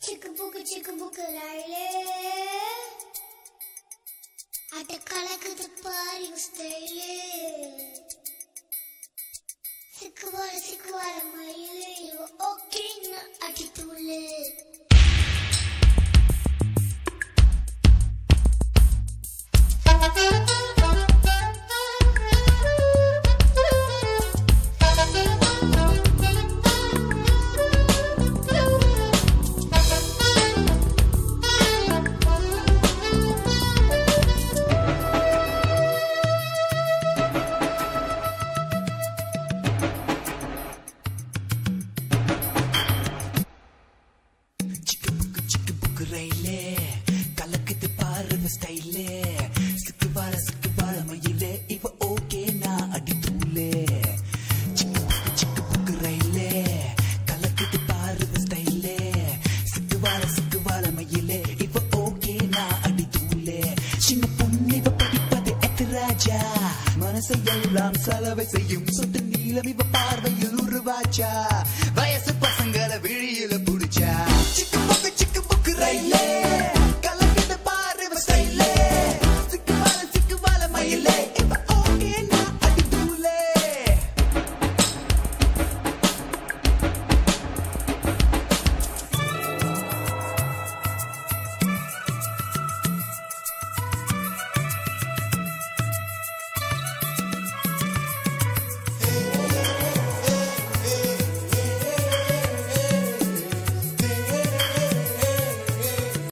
chick book raile at kalakudhu paari style sikwara maile okay na attitude கலக்குது பாரு ஸ்டைலே சிக்குவார மயிலே இவ ஓகே நான் அடி தூளே சிக்கு புக்கு ரயிலே கலக்குது பாரு ஸ்டைலே சிக்குவார மயிலே இவ ஓகே நான் அடி தூளே சின்ன பொண்ணு இவ படிப்பது எத்திராஜா மனசை எல்லாம் செலவை செய்யும் சொட்டு நீளம் இவ பார்வையில் உருவாச்சா வயசு பசங்க